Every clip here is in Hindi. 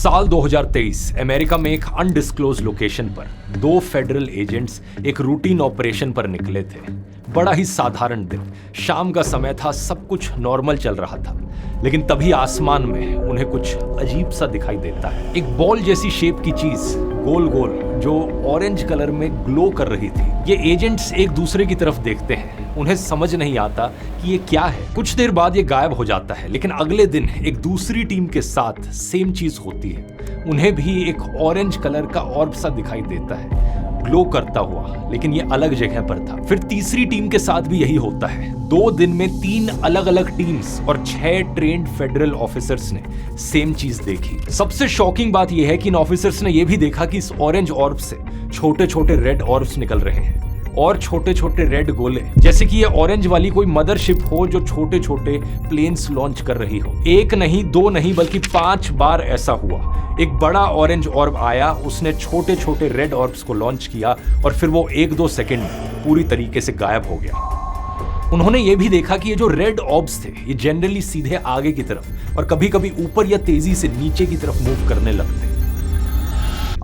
साल 2023 अमेरिका में एक अनडिस्क्लोज लोकेशन पर दो फेडरल एजेंट्स एक रूटीन ऑपरेशन पर निकले थे। बड़ा ही साधारण दिन, शाम का समय था, सब कुछ नॉर्मल चल रहा था, लेकिन तभी आसमान में उन्हें कुछ अजीब सा दिखाई देता है। एक बॉल जैसी शेप की चीज गोल गोल जो ऑरेंज कलर में ग्लो कर रही थी। ये एजेंट्स एक दूसरे की तरफ देखते हैं, उन्हें समझ नहीं आता कि ये क्या है। कुछ देर बाद ये गायब हो जाता है, लेकिन अगले दिन एक दूसरी टीम के साथ सेम चीज होती है। उन्हें भी एक ऑरेंज कलर का ऑर्ब सा दिखाई देता है, ग्लो करता हुआ, लेकिन ये अलग जगह पर था। फिर तीसरी टीम के साथ भी यही होता है। 2 दिन में 3 अलग अलग टीम्स और 6 ट्रेन्ड फेडरल ऑफिसर्स ने सेम चीज देखी। सबसे शॉकिंग बात यह है कि इन ऑफिसर्स ने यह भी देखा कि इस ऑरेंज ऑर्ब से छोटे छोटे रेड ऑर्ब्स निकल रहे हैं और छोटे छोटे रेड गोले, जैसे कि ये ऑरेंज वाली कोई मदरशिप हो जो छोटे छोटे प्लेन्स लॉन्च कर रही हो। 1 नहीं 2 नहीं बल्कि 5 बार ऐसा हुआ। एक बड़ा ऑरेंज ऑर्ब आया, उसने छोटे छोटे रेड ऑर्ब्स को लॉन्च किया और फिर वो 1-2 सेकंड में पूरी तरीके से गायब हो गया। उन्होंने ये भी देखा कि ये जो रेड ऑर्ब्स थे ये जनरली सीधे आगे की तरफ और कभी कभी ऊपर या तेजी से नीचे की तरफ मूव करने लगते।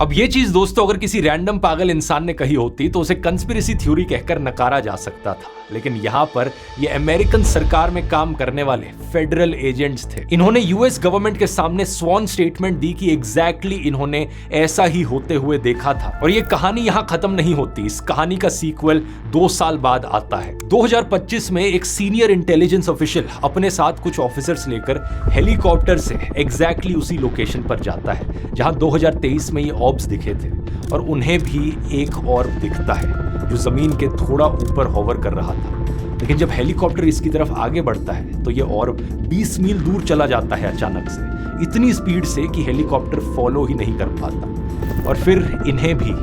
अब ये चीज दोस्तों अगर किसी रैंडम पागल इंसान ने कही होती तो उसे कंस्पिरेसी थ्योरी कहकर नकारा जा सकता था, लेकिन यहाँ पर ये अमेरिकन सरकार में काम करने वाले फेडरल एजेंट्स थे। इन्होंने यूएस गवर्नमेंट के सामने स्वॉन स्टेटमेंट दी कि एग्जैक्टली इन्होंने ऐसा ही होते हुए देखा था। और ये कहानी यहाँ खत्म नहीं होती, इस कहानी का सीक्वल 2 साल बाद आता है। 2025 में एक सीनियर इंटेलिजेंस ऑफिशियल अपने साथ कुछ ऑफिसर्स लेकर हेलीकॉप्टर से एग्जैक्टली उसी लोकेशन पर जाता है जहां 2023 में ये ऑर्ब्स दिखे थे, और उन्हें भी एक ऑर्ब दिखता है जो जमीन के थोड़ा ऊपर होवर कर रहा था। लेकिन जब हेलीकॉप्टर इसकी तरफ आगे बढ़ता है तो ये ऑर्ब 20 मील दूर चला जाता है अचानक से, इतनी स्पीड से कि हेलीकॉप्टर फॉलो ही नहीं कर पाता। और फिर इन्हें भी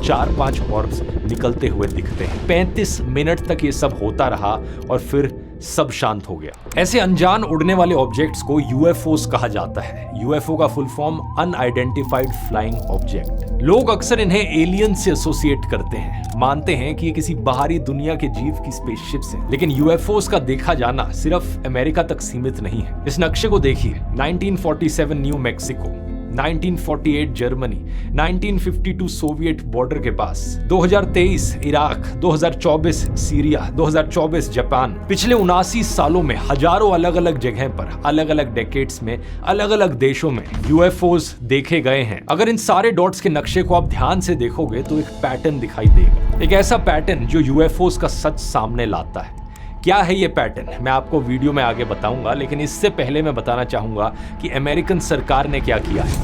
4-5 ऑर्ब्स निकलते हुए दिखते हैं। 35 मिनट तक ये सब होता रहा और फिर सब शांत हो गया। ऐसे अनजान उड़ने वाले ऑब्जेक्ट्स को यूएफओस कहा जाता है। यूएफओ का full form unidentified flying object. लोग अक्सर इन्हें एलियन से एसोसिएट करते हैं, मानते हैं कि ये किसी बाहरी दुनिया के जीव की स्पेसशिप्स हैं। लेकिन यूएफओस का देखा जाना सिर्फ अमेरिका तक सीमित नहीं है। इस नक्शे को देखिए, 1947 new Mexico, 1948 Germany, 1952 Soviet border के पास, 2023 इराक, 2024 सीरिया, 2024 जापान। पिछले 79 सालों में हजारों अलग अलग जगह पर अलग अलग डेकेड्स में अलग अलग देशों में यूएफओस देखे गए हैं। अगर इन सारे डॉट्स के नक्शे को आप ध्यान से देखोगे तो एक पैटर्न दिखाई देगा, एक ऐसा पैटर्न जो यूएफओस का सच सामने लाता है। क्या है ये पैटर्न, मैं आपको वीडियो में आगे बताऊंगा, लेकिन इससे पहले मैं बताना चाहूंगा कि अमेरिकन सरकार ने क्या किया है।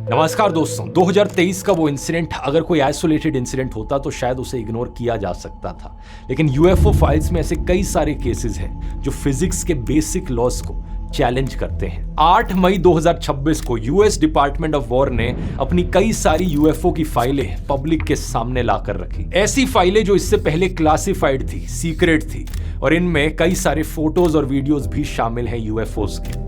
नमस्कार दोस्तों, 2023 का वो इंसिडेंट अगर कोई आइसोलेटेड इंसिडेंट होता तो शायद उसे इग्नोर किया जा सकता था, लेकिन यूएफओ फाइल्स में ऐसे कई सारे केसेस हैं जो फिजिक्स के बेसिक लॉज को चैलेंज करते हैं। 8 मई 2026 को यूएस डिपार्टमेंट ऑफ वॉर ने अपनी कई सारी यूएफओ की फाइलें पब्लिक के सामने लाकर रखी। ऐसी फाइलें जो इससे पहले क्लासिफाइड थी, सीक्रेट थी, और इनमें कई सारे फोटोज और वीडियोस भी शामिल हैं यूएफओस के।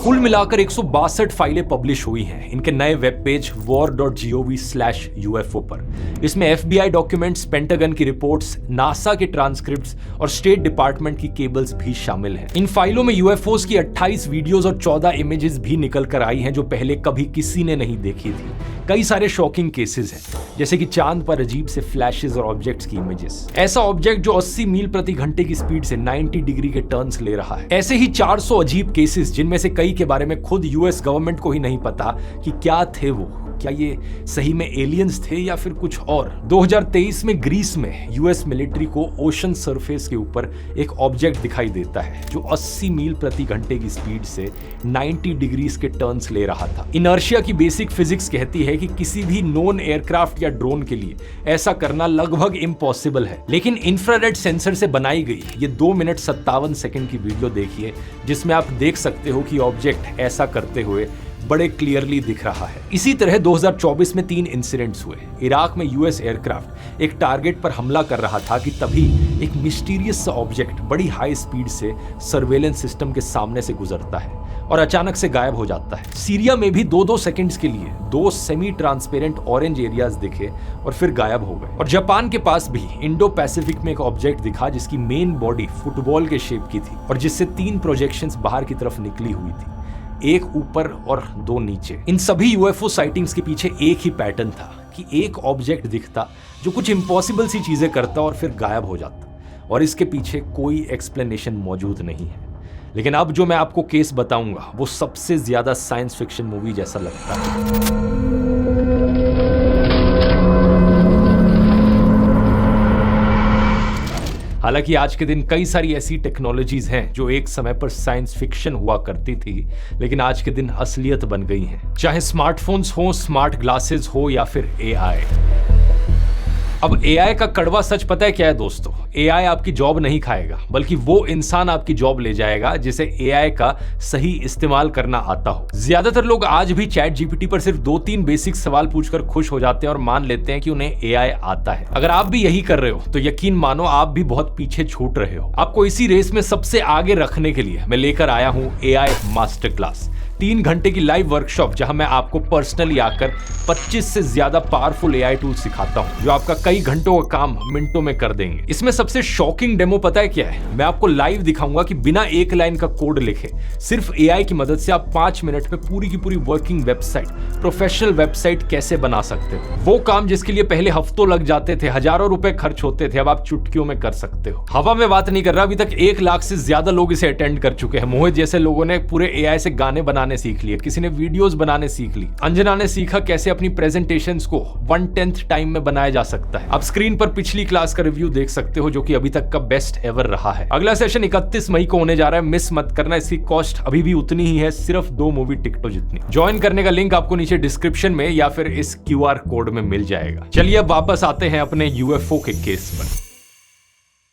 कुल मिलाकर 162 फाइलें पब्लिश हुई हैं इनके नए वेब पेज war.gov/UFO पर। इसमें FBI डॉक्यूमेंट्स, पेंटागन की रिपोर्ट्स, नासा के ट्रांसक्रिप्ट्स और स्टेट डिपार्टमेंट की केबल्स भी शामिल हैं। इन फाइलों में यूएफओस की 28 वीडियोस और 14 इमेजेस भी निकल कर आई हैं जो पहले कभी किसी ने नहीं देखी थी। कई सारे शॉकिंग केसेस हैं, जैसे कि चांद पर अजीब से फ्लैशेस और ऑब्जेक्ट्स की इमेजेस। ऐसा ऑब्जेक्ट जो 80 मील प्रति घंटे की स्पीड से 90 डिग्री के टर्न्स ले रहा है। ऐसे ही 400 अजीब केसेस जिनमें से कई के बारे में खुद यूएस गवर्नमेंट को ही नहीं पता कि क्या थे वो, क्या ये सही में एलियंस थे या फिर कुछ और। 2023 में ग्रीस में यूएस मिलिट्री को ओशन सरफेस के ऊपर एक ऑब्जेक्ट दिखाई देता है जो 80 मील प्रति घंटे की स्पीड से 90 डिग्रीज के टर्न्स ले रहा था। इनर्शिया की बेसिक फिजिक्स कहती है कि किसी भी नॉन एयरक्राफ्ट या ड्रोन के लिए ऐसा करना लगभग इम्पॉसिबल है, लेकिन इंफ्रारेड सेंसर से बनाई गई ये 2 मिनट 57 सेकंड की वीडियो देखिए, जिसमें आप देख सकते हो कि ऑब्जेक्ट ऐसा करते हुए बड़े क्लियरली दिख रहा है। इसी तरह 2024 में 3 इंसिडेंट्स हुए। इराक में यूएस एयरक्राफ्ट एक टारगेट पर हमला कर रहा था कि तभी एक मिस्टीरियस सा ऑब्जेक्ट बड़ी हाई स्पीड से सर्वेलेंस सिस्टम के सामने से गुजरता है और अचानक से गायब हो जाता है। सीरिया में भी 2-2 सेकंड्स के लिए 2 सेमी ट्रांसपेरेंट ऑरेंज एरियाज दिखे और फिर गायब हो गए। और जापान के पास भी इंडो पैसिफिक में एक ऑब्जेक्ट दिखा जिसकी मेन बॉडी फुटबॉल के शेप की थी और जिससे 3 प्रोजेक्शंस बाहर की तरफ निकली हुई थी, एक ऊपर और 2 नीचे। इन सभी यूएफओ साइटिंग्स के पीछे एक ही पैटर्न था कि एक ऑब्जेक्ट दिखता जो कुछ इम्पॉसिबल सी चीजें करता और फिर गायब हो जाता, और इसके पीछे कोई एक्सप्लेनेशन मौजूद नहीं है। लेकिन अब जो मैं आपको केस बताऊंगा वो सबसे ज्यादा साइंस फिक्शन मूवी जैसा लगता है। हालांकि आज के दिन कई सारी ऐसी टेक्नोलॉजीज हैं जो एक समय पर साइंस फिक्शन हुआ करती थी, लेकिन आज के दिन असलियत बन गई हैं। चाहे स्मार्टफोन्स हो, स्मार्ट ग्लासेस हो या फिर एआई। अब एआई का कड़वा सच पता है क्या है दोस्तों? एआई आपकी जॉब नहीं खाएगा, बल्कि वो इंसान आपकी जॉब ले जाएगा जिसे एआई का सही इस्तेमाल करना आता हो। ज्यादातर लोग आज भी चैट जीपीटी पर सिर्फ 2-3 बेसिक सवाल पूछकर खुश हो जाते हैं और मान लेते हैं कि उन्हें एआई आता है। अगर आप भी यही कर रहे हो तो यकीन मानो आप भी बहुत पीछे छूट रहे हो। आपको इसी रेस में सबसे आगे रखने के लिए मैं लेकर आया हूं एआई मास्टर क्लास, 3 घंटे की लाइव वर्कशॉप जहां मैं आपको पर्सनली आकर 25 से ज्यादा पावरफुल एआई टूल सिखाता हूं जो आपका कई घंटों का काम मिनटों में कर देंगे। इसमें सबसे शॉकिंग डेमो पता है क्या है? मैं आपको लाइव दिखाऊंगा कि बिना एक लाइन का कोड लिखे सिर्फ एआई की मदद से आप 5 मिनट में पूरी की पूरी वर्किंग वेबसाइट, प्रोफेशनल वेबसाइट कैसे बना सकते हो। वो काम जिसके लिए पहले हफ्तों लग जाते थे, हजारों रुपए खर्च होते थे, अब आप चुटकियों में कर सकते हो। हवा में बात नहीं कर रहा, अभी तक 1 लाख से ज्यादा लोग इसे अटेंड कर चुके हैं। मोहित जैसे लोगों ने पूरे एआई से गाने बनाने सीख लिए, किसी ने वीडियोस बनाने सीख ली, अंजना ने सीखा कैसे अपनी प्रेजेंटेशंस को 1/10 टाइम में बनाया जा सकता है। आप स्क्रीन पर पिछली क्लास का रिव्यू देख सकते हो जो कि अभी तक का बेस्ट एवर रहा है। अगला सेशन 31 मई को होने जा रहा है, मिस मत करना। इसकी कॉस्ट अभी भी उतनी ही है, सिर्फ 2 मूवी टिकटों जितनी। ज्वाइन करने का लिंक आपको नीचे डिस्क्रिप्शन में या फिर इस क्यूआर कोड में मिल जाएगा। चलिए अब वापस आते हैं अपने यूएफओ के केस पर।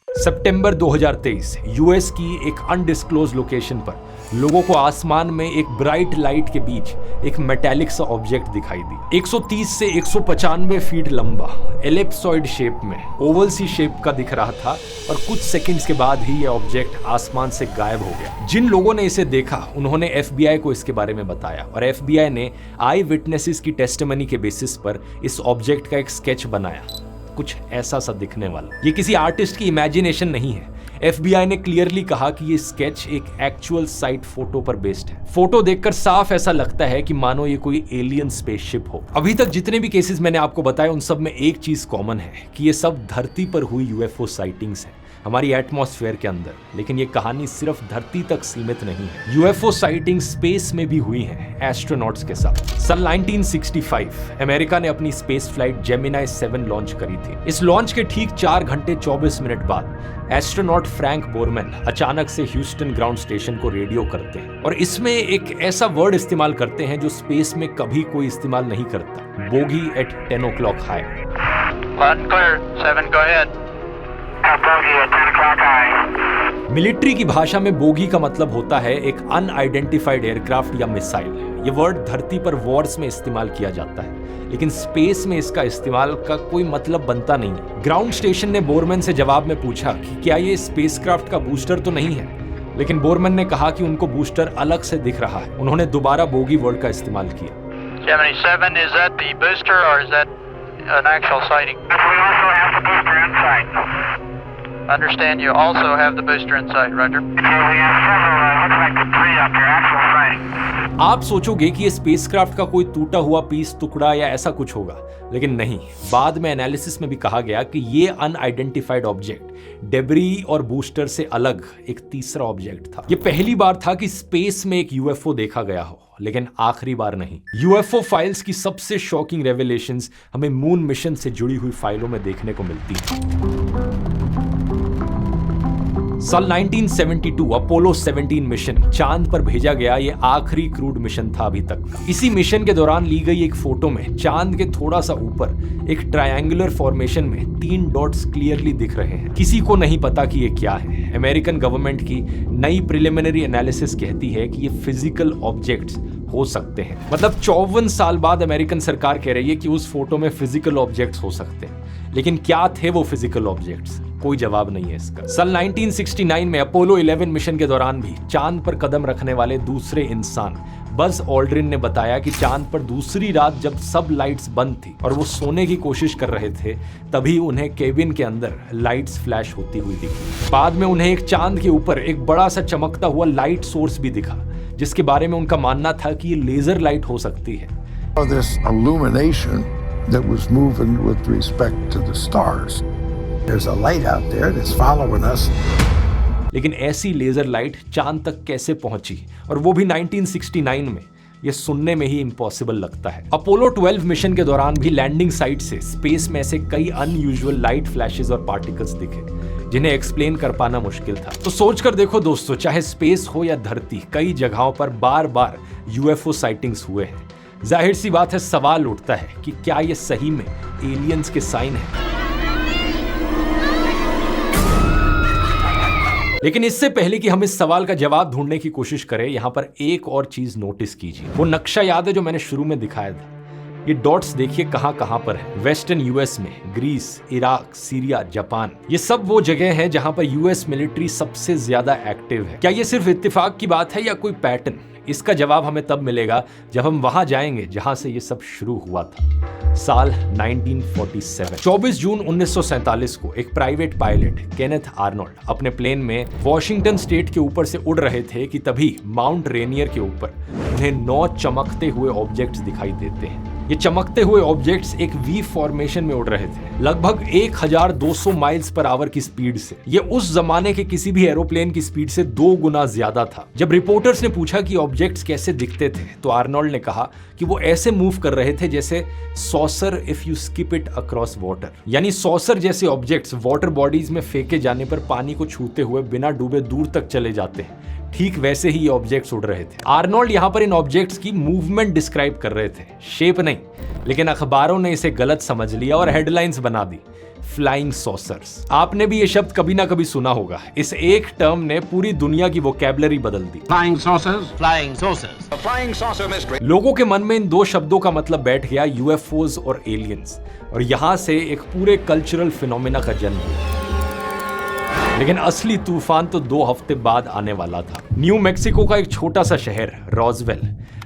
सितंबर 2023 यूएस की एक अनडिस्क्लोज लोकेशन पर लोगों को आसमान में एक ब्राइट लाइट के बीच एक मेटालिक सा ऑब्जेक्ट दिखाई दी। 130 से 195 फीट लंबा, एलिप्सॉइड शेप में, ओवल सी शेप का दिख रहा था और कुछ सेकंड्स के बाद ही यह ऑब्जेक्ट आसमान से गायब हो गया। जिन लोगों ने इसे देखा उन्होंने एफबीआई को इसके बारे में बताया और एफबीआई ने आई विटनेसेस की टेस्टिमनी के बेसिस पर इस ऑब्जेक्ट का एक स्केच बनाया, कुछ ऐसा सा दिखने वाला। ये किसी आर्टिस्ट की इमेजिनेशन नहीं है। एफबीआई ने क्लियरली कहा कि ये स्केच एक एक्चुअल साइट फोटो पर बेस्ड है। फोटो देखकर साफ ऐसा लगता है कि मानो ये कोई एलियन स्पेसशिप हो। अभी तक जितने भी केसेस मैंने आपको बताए उन सब में एक चीज कॉमन है कि ये सब धरती पर हुई यूएफओ साइटिंग्स हैं, हमारी एटमॉस्फेयर के अंदर। लेकिन ये कहानी सिर्फ धरती तक सीमित नहीं है। यूएफओ साइटिंग स्पेस में भी हुई हैं एस्ट्रोनॉट्स के साथ। सन 1965 अमेरिका ने अपनी स्पेस फ्लाइट जेमिनाई 7 लॉन्च करी थी। इस लॉन्च के ठीक 4 घंटे 24 मिनट बाद एस्ट्रोनॉट फ्रैंक बोरमैन अचानक से ह्यूस्टन ग्राउंड स्टेशन को रेडियो करते हैं और इसमें एक ऐसा वर्ड इस्तेमाल करते हैं जो स्पेस में कभी कोई इस्तेमाल नहीं करता, bogie eight 10 o'clock high. Military की भाषा में बोगी का मतलब होता है एक अनआइडेंटिफाइड एयरक्राफ्ट या मिसाइल। ये वर्ड धरती पर वॉर्स में इस्तेमाल किया जाता है, लेकिन स्पेस में इसका इस्तेमाल का कोई मतलब बनता नहीं है। ग्राउंड स्टेशन ने बोरमैन से जवाब में पूछा कि क्या ये स्पेसक्राफ्ट का बूस्टर तो नहीं है, लेकिन बोरमैन ने कहा कि उनको बूस्टर अलग से दिख रहा है। उन्होंने दोबारा बोगी वर्ड का इस्तेमाल किया। Gemini 7, is that the booster or is that an actual sighting? We also have the booster inside. Understand you also have the booster inside, Roger. Okay, we have several, looks like the 3 up there, actual sighting. आप सोचोगे कि ये स्पेसक्राफ्ट का कोई टूटा हुआ पीस, टुकड़ा या ऐसा कुछ होगा, लेकिन नहीं। बाद में एनालिसिस में भी कहा गया कि ये अनआइडेंटिफाइड ऑब्जेक्ट डेब्री और बूस्टर से अलग एक तीसरा ऑब्जेक्ट था। ये पहली बार था कि स्पेस में एक यूएफओ देखा गया हो, लेकिन आखिरी बार नहीं। यूएफओ फाइल्स की सबसे शॉकिंग रेवलेशंस हमें मून मिशन से जुड़ी हुई फाइलों में देखने को मिलती हैं। साल 1972 अपोलो 17 मिशन चांद पर भेजा गया ये आखिरी क्रूड मिशन था अभी तक। इसी मिशन के दौरान ली गई एक फोटो में चांद के थोड़ा सा ऊपर एक ट्रायंगुलर फॉर्मेशन में 3 डॉट्स क्लियरली दिख रहे हैं। किसी को नहीं पता कि ये क्या है। अमेरिकन गवर्नमेंट की नई प्रिलिमिनरी एनालिसिस कहती है कि ये फिजिकल ऑब्जेक्ट्स हो सकते हैं। मतलब 54 साल बाद अमेरिकन सरकार कह रही है कि उस फोटो में फिजिकल ऑब्जेक्ट्स हो सकते हैं, लेकिन क्या थे वो फिजिकल ऑब्जेक्ट्स? कोई जवाब नहीं है इसका। सन 1969 में अपोलो 11 मिशन के दौरान भी चांद पर कदम रखने वाले दूसरे इंसान बज ऑल्ड्रिन ने बताया कि चांद पर दूसरी रात जब सब लाइट्स बंद थी और वो सोने की कोशिश कर रहे थे, तभी उन्हें केबिन के अंदर लाइट्स फ्लैश होती हुई दिखी। बाद में उन्हें एक चांद के ऊपर एक बड़ा सा चमकता हुआ लाइट सोर्स भी दिखा, जिसके बारे में उनका मानना था कि ये लेजर लाइट हो सकती है। This illumination that was moving with respect to the stars. There's a light out there that's following us. लेकिन ऐसी लेजर लाइट चांद तक कैसे पहुंची, और वो भी 1969 में? ये सुनने में ही इम्पॉसिबल लगता है। अपोलो 12 मिशन के दौरान भी लैंडिंग साइट से स्पेस में ऐसे कई अनयूजुअल लाइट फ्लैशेस और पार्टिकल्स दिखे, जिन्हें एक्सप्लेन कर पाना मुश्किल था। तो सोच कर देखो दोस्तों, चाहे स्पेस हो या धरती, कई जगहों पर बार बार यूएफओ साइटिंग्स हुए हैं। जाहिर सी बात है, सवाल उठता है कि क्या ये सही में एलियंस के साइन है? लेकिन इससे पहले कि हम इस सवाल का जवाब ढूंढने की कोशिश करें, यहां पर एक और चीज नोटिस कीजिए। वो नक्शा याद है जो मैंने शुरू में दिखाया था? ये डॉट्स देखिए कहां कहां पर है। वेस्टर्न यूएस में ग्रीस, इराक, सीरिया, जापान, ये सब वो जगह हैं जहां पर यूएस मिलिट्री सबसे ज्यादा एक्टिव है। क्या ये सिर्फ इत्तेफाक की बात है या कोई पैटर्न? इसका जवाब हमें तब मिलेगा जब हम वहां जाएंगे जहां से ये सब शुरू हुआ था। साल 1947, 24 जून 1947 को एक प्राइवेट पायलट केनेथ आर्नोल्ड अपने प्लेन में वॉशिंगटन स्टेट के ऊपर से उड़ रहे थे कि तभी माउंट रेनियर के ऊपर उन्हें 9 चमकते हुए ऑब्जेक्ट्स दिखाई देते हैं। ये चमकते हुए ऑब्जेक्ट्स एक वी फॉर्मेशन में उड़ रहे थे, लगभग 1200 माइल्स पर आवर की स्पीड से। ये उस जमाने के किसी भी एरोप्लेन की स्पीड से 2 गुना ज्यादा था। जब रिपोर्टर्स ने पूछा कि ऑब्जेक्ट्स कैसे दिखते थे, तो आर्नोल्ड ने कहा कि वो ऐसे मूव कर रहे थे जैसे saucer if you skip it across water, यानी सॉसर जैसे ऑब्जेक्ट्स वाटर बॉडीज में फेंके जाने पर पानी को छूते हुए बिना डूबे दूर तक चले जाते हैं, ठीक वैसे ही ये ऑब्जेक्ट्स उड़ रहे थे। आर्नोल्ड यहां पर इन ऑब्जेक्ट्स की मूवमेंट डिस्क्राइब कर रहे थे, शेप नहीं। लेकिन अखबारों ने इसे गलत समझ लिया और हेडलाइंस बना दी, फ्लाइंग सॉसर्स। आपने भी ये शब्द कभी ना कभी सुना होगा। इस एक टर्म ने पूरी दुनिया की वोकैबुलरी बदल दी। Flying saucers? Flying saucers. A flying saucer mystery. लोगों के मन में इन 2 शब्दों का मतलब बैठ गया, यूएफओज और एलियंस, और यहां से एक पूरे कल्चरल फिनोमेना का जन्म हुआ। लेकिन असली तूफान तो 2 हफ्ते बाद आने वाला था। न्यू मैक्सिको का एक छोटा सा शहर रॉजवेल,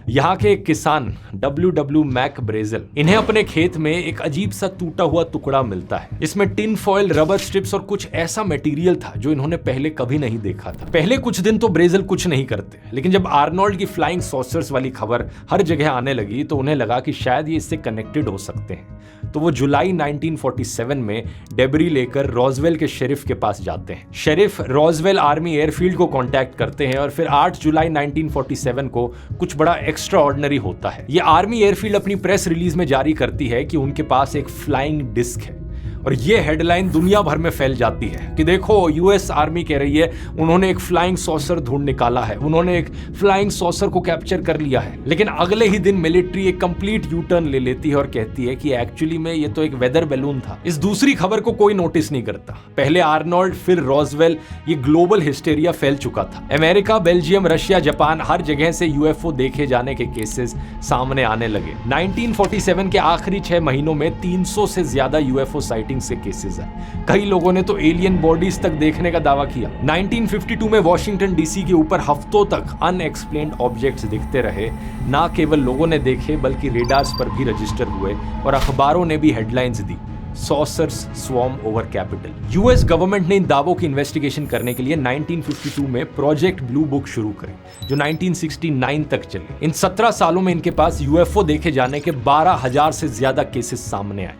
यहाँ के एक किसान W मैकब्रेजल, इन्हें अपने खेत में एक अजीब सा टूटा हुआ टुकड़ा मिलता है। इसमें टिन फॉयल, रबर स्ट्रिप्स और कुछ ऐसा मटेरियल था जो इन्होंने पहले कभी नहीं देखा था। पहले कुछ दिन तो ब्रेजल कुछ नहीं करते, लेकिन जब आर्नोल्ड की फ्लाइंग सॉसर्स वाली खबर हर जगह आने लगी तो उन्हें लगा कि शायद ये इससे कनेक्टेड हो सकते हैं। तो वो जुलाई 1947 में डेबरी लेकर रॉजवेल के शेरिफ के पास जाते हैं। शेरिफ रॉजवेल आर्मी एयरफील्ड को कांटेक्ट करते हैं और फिर 8 जुलाई 1947 को कुछ बड़ा एक्स्ट्रा ऑर्डिनरी होता है। ये आर्मी एयरफील्ड अपनी प्रेस रिलीज में जारी करती है कि उनके पास एक फ्लाइंग डिस्क है, और ये हेडलाइन दुनिया भर में फैल जाती है कि देखो, यूएस आर्मी कह रही है उन्होंने एक फ्लाइंग सॉसर ढूंढ निकाला है, उन्होंने एक फ्लाइंग सॉसर को कैप्चर कर लिया है। लेकिन अगले ही दिन मिलिट्री एक कंप्लीट यू टर्न ले लेती है और कहती है कि एक्चुअली में ये तो एक वेदर बैलून था। इस दूसरी खबर को कोई नोटिस नहीं करता। पहले आर्नोल्ड, फिर रॉजवेल, ये ग्लोबल हिस्टेरिया फैल चुका था। अमेरिका, बेल्जियम, रशिया, जापान, हर जगह से यूएफओ देखे जाने के केसेस सामने आने लगे। 1947 के आखिरी 6 महीनों में 300 से ज्यादा यूएफओ साइटिंग से केसेस है। कई लोगों ने तो एलियन बॉडीज तक देखने का दावा किया। 1952 में वॉशिंगटन डीसी के ऊपर हफ्तों तक अनएक्सप्लेन्ड ऑब्जेक्ट्स दिखते रहे। ना केवल लोगों ने देखे बल्कि रेडार्स पर भी रजिस्टर हुए और अखबारों ने भी हेडलाइंस दी, saucers swarm over capital. US government ने इन दावों की इन्वेस्टिगेशन करने के लिए 1952 में प्रोजेक्ट ब्लू बुक शुरू करी, जो 1969 तक चली। इन 17 सालों में इनके पास यूएफओ देखे जाने के 12,000 से ज्यादा केसेस सामने आए,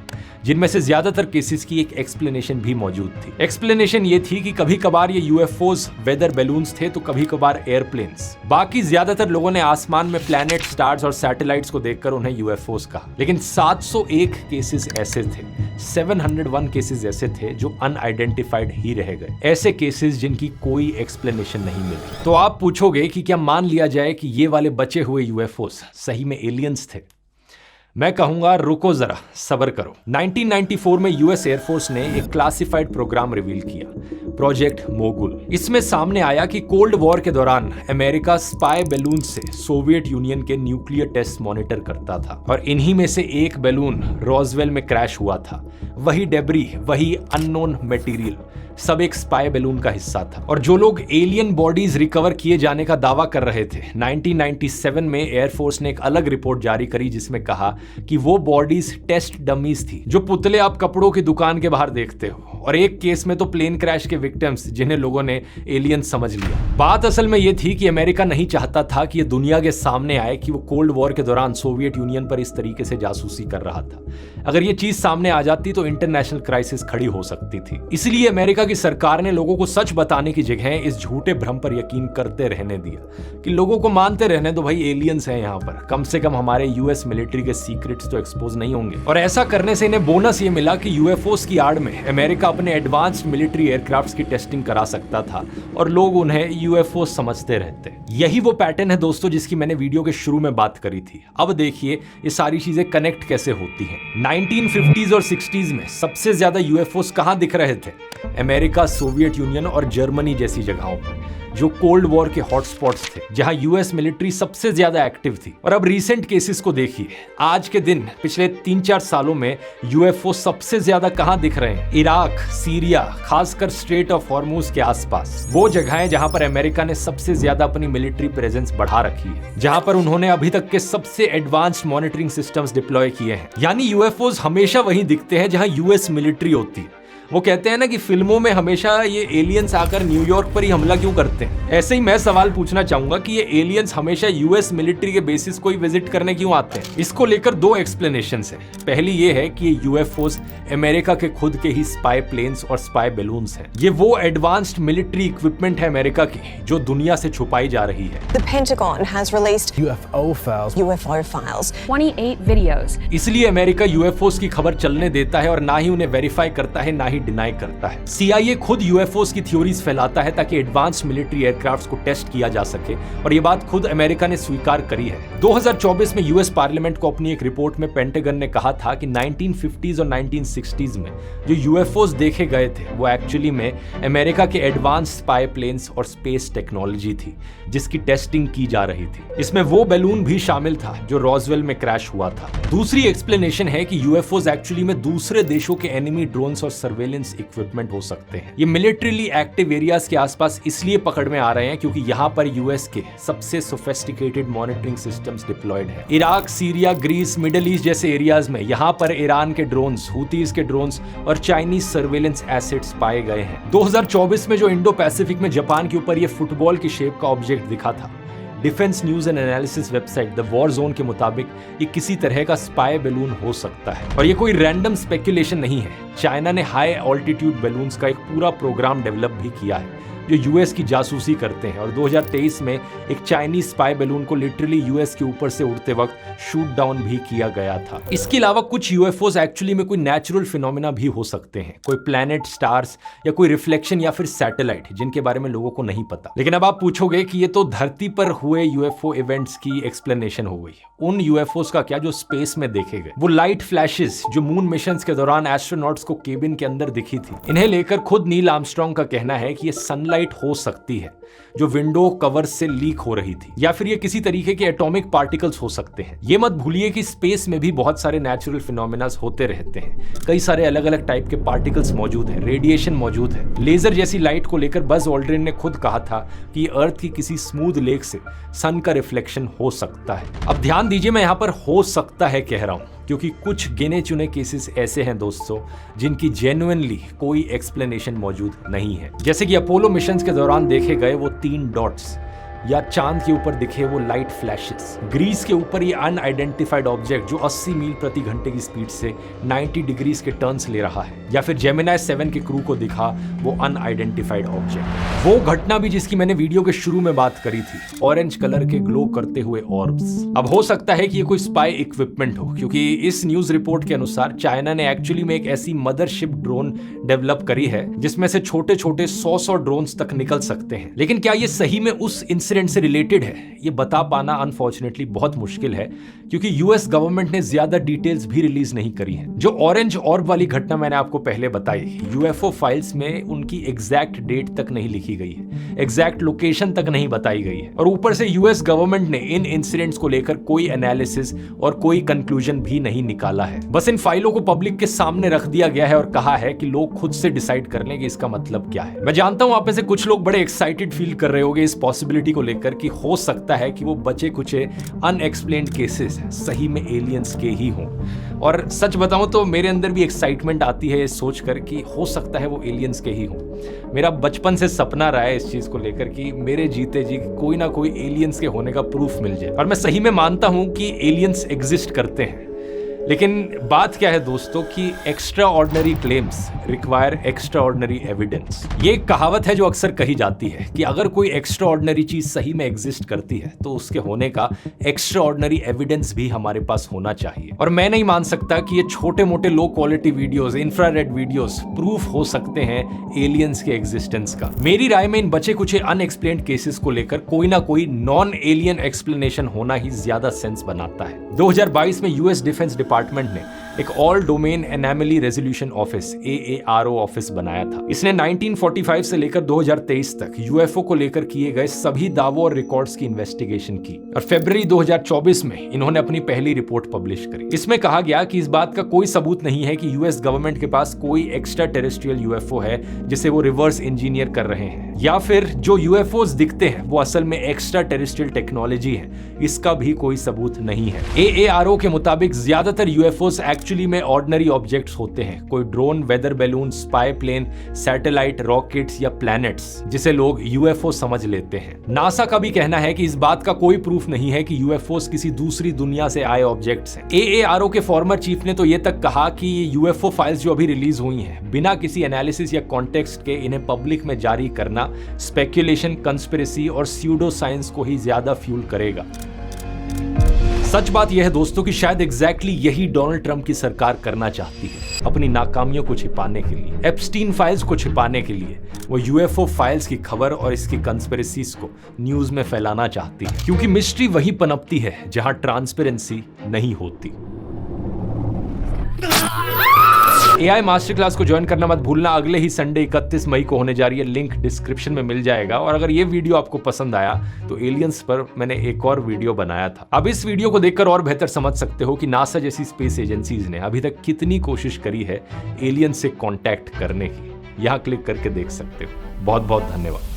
जिनमें से ज्यादातर केसेस की एक एक्सप्लेनेशन भी मौजूद थी। एक्सप्लेनेशन ये थी कि कभी कभार ये यूएफओज वेदर बैलून्स थे तो कभी कभार एयरप्लेन्स। बाकी ज्यादातर लोगों ने आसमान में प्लैनेट, स्टार्स और सैटेलाइट्स को देखकर उन्हें यूएफओज कहा। लेकिन 701 केसेस ऐसे थे, 701 केसेस ऐसे थे जो अनआइडेंटिफाइड ही रह गए, ऐसे केसेस जिनकी कोई एक्सप्लेनेशन नहीं मिली। तो आप पूछोगे कि क्या मान लिया जाए कि ये वाले बचे हुए यूएफओज सही में एलियंस थे? मैं कहूंगा रुको जरा, सब्र करो। 1994 में यूएस एयरफोर्स ने एक क्लासिफाइड प्रोग्राम रिवील किया। Project Mogul. इसमें सामने आया कि कोल्ड वॉर के दौरान अमेरिका स्पाई बैलून से सोवियत यूनियन के न्यूक्लियर टेस्ट मॉनिटर करता था और इन्हीं में से एक बैलून रॉसवेल में क्रैश हुआ था। वही डेब्री, वही अननोन मटेरियल, सब एक स्पाई बैलून का हिस्सा था। और जो लोग एलियन बॉडीज रिकवर किए जाने का दावा कर रहे थे, 1997 में एयरफोर्स ने एक अलग रिपोर्ट जारी करी जिसमें कहा कि वो बॉडीज टेस्ट डमीज थी, जो पुतले आप कपड़ों की दुकान के बाहर देखते हो। और एक केस में तो प्लेन क्रैश के विक्टिम्स जिन्हें लोगों ने एलियन समझ लिया। बात असल में यह थी कि अमेरिका नहीं चाहता था कि यह दुनिया के सामने आए कि वो कोल्ड वॉर के दौरान सोवियत यूनियन पर इस तरीके से जासूसी कर रहा था। अगर ये चीज सामने आ जाती तो इंटरनेशनल क्राइसिस खड़ी हो सकती थी। इसलिए अमेरिका की सरकार ने लोगों को सच बताने की जगह इस झूठे भ्रम पर यकीन करते रहने दिया कि लोगों को मानते रहने दो भाई एलियंस हैं यहाँ पर, कम से कम हमारे यूएस मिलिट्री के सीक्रेट्स तो एक्सपोज नहीं होंगे। और ऐसा करने से इन्हें बोनस ये मिला कि यूएफओस की आड़ में अमेरिका अपने एडवांस्ड मिलिट्री एयरक्राफ्ट्स की टेस्टिंग करा सकता था और लोग उन्हें यूएफओ समझते रहते। यही वो पैटर्न है दोस्तों जिसकी मैंने वीडियो के शुरू में बात करी थी। अब देखिए ये सारी चीजें कनेक्ट कैसे होती हैं। 1950s और 60s में सबसे ज्यादा यूएफओस कहां दिख रहे थे? अमेरिका, सोवियत यूनियन और जर्मनी जैसी जगहों पर, जो कोल्ड वॉर के हॉटस्पॉट्स थे, जहां यूएस मिलिट्री सबसे ज्यादा एक्टिव थी। और अब रीसेंट केसेस को देखिए, आज के दिन पिछले 3-4 सालों में यूएफओ सबसे ज्यादा कहां दिख रहे हैं? इराक, सीरिया, खासकर स्ट्रेट ऑफ हॉर्मुज के आसपास, वो जगहें जहां पर अमेरिका ने सबसे ज्यादा अपनी मिलिट्री प्रेजेंस बढ़ा रखी है, जहां पर उन्होंने अभी तक के सबसे एडवांस्ड मॉनिटरिंग सिस्टम्स डिप्लॉय किए हैं। यानी यूएफओज हमेशा वहीं दिखते हैं जहां यूएस मिलिट्री होती है। वो कहते हैं ना कि फिल्मों में हमेशा ये एलियंस आकर न्यूयॉर्क पर ही हमला क्यों करते हैं? ऐसे ही मैं सवाल पूछना चाहूंगा कि ये एलियंस हमेशा यूएस मिलिट्री के बेसिस को ही विजिट करने क्यों आते हैं? इसको लेकर 2 एक्सप्लेनेशंस हैं। पहली ये है कि ये यूएफओस अमेरिका के खुद के ही स्पाई प्लेन्स और स्पाई बैलून्स हैं। ये वो एडवांस्ड मिलिट्री इक्विपमेंट है अमेरिका की जो दुनिया से छुपाई जा रही है। The Pentagon has released UFO files, 28 videos. इसलिए अमेरिका यूएफओस की खबर चलने देता है और ना ही उन्हें वेरीफाई करता है, ना ही डिनाई करता है। CIA खुद यूएफओस की थ्योरीज फैलाता है ताकि एडवांस्ड मिलिट्री एयरक्राफ्ट्स को टेस्ट किया जा सके, और ये बात खुद अमेरिका ने स्वीकार करी है। 2024 में यूएस पार्लियामेंट को अपनी एक रिपोर्ट में पेंटागन ने कहा था कि 1950s और 1960s में जो यूएफओस देखे गए थे वो एक्चुअली में अमेरिका के एडवांस स्पाई प्लेन्स और स्पेस टेक्नोलॉजी थी जिसकी टेस्टिंग की जा रही थी। इसमें वो बैलून भी शामिल था जो रॉसवेल में क्रैश हुआ था। दूसरी एक्सप्लेनेशन है कि यूएफओस एक्चुअली में दूसरे देशों के एनिमी ड्रोन्स और सर्वेलेंस इक्विपमेंट हो सकते हैं। ये मिलिट्रीली एक्टिव एरियाज के आसपास इसलिए पकड़ में आ रहे हैं क्योंकि यहाँ पर यूएस के सबसे सोफिस्टिकेटेड मॉनिटरिंग सिस्टम्स डिप्लॉयड हैं। Iraq, Syria, Greece, Middle East जैसे एरियाज में यहाँ पर ईरान के ड्रोन्स, हुतीज के ड्रोन्स और चाइनीज सर्वेलेंस एसेट्स पाए गए हैं। 2024 में जो इंडो पैसिफिक में जापान के ऊपर ये फुटबॉल की शेप का ऑब्जेक्ट दिखा था, defence news and analysis website the war zone के मुताबिक ये किसी तरह का स्पाई बैलून हो सकता है। और ये कोई रैंडम स्पेकुलेशन नहीं है। चाइना ने हाई ऑल्टीट्यूड बैलून्स का एक पूरा प्रोग्राम डेवलप भी किया है जो यूएस की जासूसी करते हैं। और 2023 में एक चाइनीज स्पाई बैलून को लिटरली यूएस के ऊपर से उड़ते वक्त शूट डाउन भी किया गया था। इसके अलावा कुछ यूएफओस एक्चुअली में कोई नेचुरल फिनोमेना भी हो सकते हैं, कोई प्लैनेट, स्टार्स या कोई रिफ्लेक्शन या फिर सैटेलाइट जिनके बारे में लोगों को नहीं पता। लेकिन अब आप पूछोगे कि ये तो धरती पर हुए यूएफओ इवेंट्स की एक्सप्लेनेशन हो गई, उन यूएफओस का क्या जो स्पेस में देखे गए? वो लाइट फ्लैशेस जो मून मिशंस के दौरान एस्ट्रोनॉट्स को केबिन के अंदर दिखी थी, इन्हें लेकर खुद नील आर्मस्ट्रांग का कहना है कि ये सनलाइट हो सकती है जो विंडो कवर से लीक हो रही थी, या फिर ये किसी तरीके के एटॉमिक पार्टिकल्स हो सकते हैं। ये मत भूलिए कि स्पेस में भी बहुत सारे नेचुरल फिनोमेनास होते रहते हैं। कई सारे अलग अलग टाइप के पार्टिकल्स मौजूद हैं, रेडिएशन मौजूद है। लेजर जैसी लाइट को लेकर बज ऑल्ड्रिन ने खुद कहा था कि अर्थ की किसी स्मूथ लेक से सन का रिफ्लेक्शन हो सकता है। अब ध्यान दीजिए, मैं यहाँ पर हो सकता है कह रहा हूँ क्योंकि कुछ गिने चुने केसेस ऐसे हैं दोस्तों जिनकी जेन्युइनली कोई एक्सप्लेनेशन मौजूद नहीं है। जैसे कि अपोलो मिशंस के दौरान देखे गए वो 3 डॉट्स, या चांद के ऊपर दिखे वो लाइट फ्लैशेस, ग्रीस के ऊपर ये अनआइडेंटिफाइड ऑब्जेक्ट जो 80 मील प्रति घंटे की स्पीड से 90 डिग्रीज के टर्न्स ले रहा है, या फिर जेमिनाई 7 के क्रू को दिखा वो अनआइडेंटिफाइड ऑब्जेक्ट। वो घटना भी जिसकी मैंने वीडियो के शुरू में बात करी थी, ऑरेंज कलर के ग्लो करते हुए ऑर्ब्स। अब हो सकता है कि ये कोई स्पाई इक्विपमेंट हो, क्योंकि इस न्यूज रिपोर्ट के अनुसार चाइना ने एक्चुअली में एक ऐसी मदरशिप ड्रोन डेवलप करी है जिसमें से छोटे छोटे 100 ड्रोन्स तक निकल सकते हैं। लेकिन क्या ये सही में उस इंसिडेंट से रिलेटेड है ये बता पाना अनफॉर्चुनेटली बहुत मुश्किल है, क्योंकि यूएस गवर्नमेंट ने ज्यादा डिटेल्स भी रिलीज नहीं करी हैं। जो ऑरेंज ऑर्ब वाली घटना मैंने आपको पहले बताई, यूएफओ फाइल्स में उनकी एग्जैक्ट डेट तक नहीं लिखी गई है, एग्जैक्ट लोकेशन तक नहीं बताई गई है, और ऊपर से यूएस गवर्नमेंट ने इन इंसिडेंट्स को लेकर कोई एनालिसिस और कोई कंक्लूजन भी नहीं निकाला है। बस इन फाइलों को पब्लिक के सामने रख दिया गया है और कहा है कि लोग खुद से डिसाइड कर लें कि इसका मतलब क्या है। मैं जानता हूं आप में से कुछ लोग बड़े एक्साइटेड फील कर रहे होंगे इस पॉसिबिलिटी को लेकर कि हो सकता है कि वो बचे कुछ अनएक्सप्लेन्ड केसेस सही में एलियंस के ही हों, और सच बताऊं तो मेरे अंदर भी एक्साइटमेंट आती है सोचकर कि हो सकता है वो एलियंस के ही हों। मेरा बचपन से सपना रहा है इस चीज को लेकर कि मेरे जीते जी कोई ना कोई एलियंस के होने का प्रूफ मिल जाए, और मैं सही में मानता हूं कि एलियंस एग्जिस्ट करते हैं। लेकिन बात क्या है दोस्तों कि extra ordinary claims require extra ordinary evidence. ये एक कहावत है जो अक्सर कही जाती है कि अगर कोई एक्स्ट्रा ऑर्डिनरी चीज सही में एग्जिस्ट करती है तो उसके होने का एक्स्ट्रा ऑर्डिनरी एविडेंस भी हमारे पास होना चाहिए। और मैं नहीं मान सकता कि ये छोटे मोटे low quality videos, infrared videos proof हो सकते हैं एलियंस के एग्जिस्टेंस का। मेरी राय में इन बचे कुछ अनएक्सप्लेन्ड केसेस को लेकर कोई ना कोई नॉन एलियन एक्सप्लेनेशन होना ही ज्यादा सेंस बनाता है। 2022 में यूएस डिफेंस डिपार्टमेंट ने एक all domain anomaly resolution office AARO office बनाया था। इसने 1945 से लेकर 2023 तक यूएफओ को लेकर किए गए सभी दावों और रिकॉर्ड्स की इन्वेस्टिगेशन की, और फरवरी 2024 में इन्होंने अपनी पहली रिपोर्ट पब्लिश करी। इसमें कहा गया कि इस बात का कोई सबूत नहीं है कि यूएस गवर्नमेंट के पास कोई एक्स्ट्रा टेरेस्ट्रियल यूएफओ है जिसे वो रिवर्स इंजीनियर कर रहे हैं, या फिर जो यूएफओस दिखते हैं वो असल में एक्स्ट्रा टेरेस्ट्रियल टेक्नोलॉजी है, इसका भी कोई सबूत नहीं है। AARO के मुताबिक ज्यादातर यूएफओस एक्चुअली में ऑर्डिनरी ऑब्जेक्ट्स होते हैं, कोई drone, weather balloon, spy plane, satellite, rockets या प्लैनेट्स जिसे लोग यूएफओ समझ लेते हैं। नासा का भी कहना है कि इस बात का कोई प्रूफ नहीं है कि यूएफओस किसी दूसरी दुनिया से आए ऑब्जेक्ट्स हैं। AARO के फॉर्मर चीफ ने तो ये तक कहा कि ये यूएफओ फाइल्स जो अभी रिलीज हुई हैं, बिना किसी एनालिसिस या कॉन्टेक्स्ट के इन्हें पब्लिक में जारी करना स्पेक्यूलेशन, कंस्पिरेसी और स्यूडो साइंस को ही ज्यादा फ्यूल करेगा। सच बात यह है दोस्तों कि शायद एग्जैक्टली यही डोनाल्ड ट्रंप की सरकार करना चाहती है। अपनी नाकामियों को छिपाने के लिए, एप्स्टीन फाइल्स को छिपाने के लिए वो यूएफओ फाइल्स की खबर और इसकी कंस्पिरेसीज को न्यूज में फैलाना चाहती है, क्योंकि मिस्ट्री वहीं पनपती है जहां ट्रांसपेरेंसी नहीं होती। AI मास्टर क्लास को ज्वाइन करना मत भूलना। अगले ही संडे 31 मई को होने जा रही है, लिंक डिस्क्रिप्शन में मिल जाएगा। और अगर ये वीडियो आपको पसंद आया तो एलियंस पर मैंने एक और वीडियो बनाया था। अब इस वीडियो को देखकर और बेहतर समझ सकते हो कि नासा जैसी स्पेस एजेंसीज ने अभी तक कितनी कोशिश करी है एलियंस से कांटेक्ट करने की। यहां क्लिक करके देख सकते हो। बहुत बहुत धन्यवाद।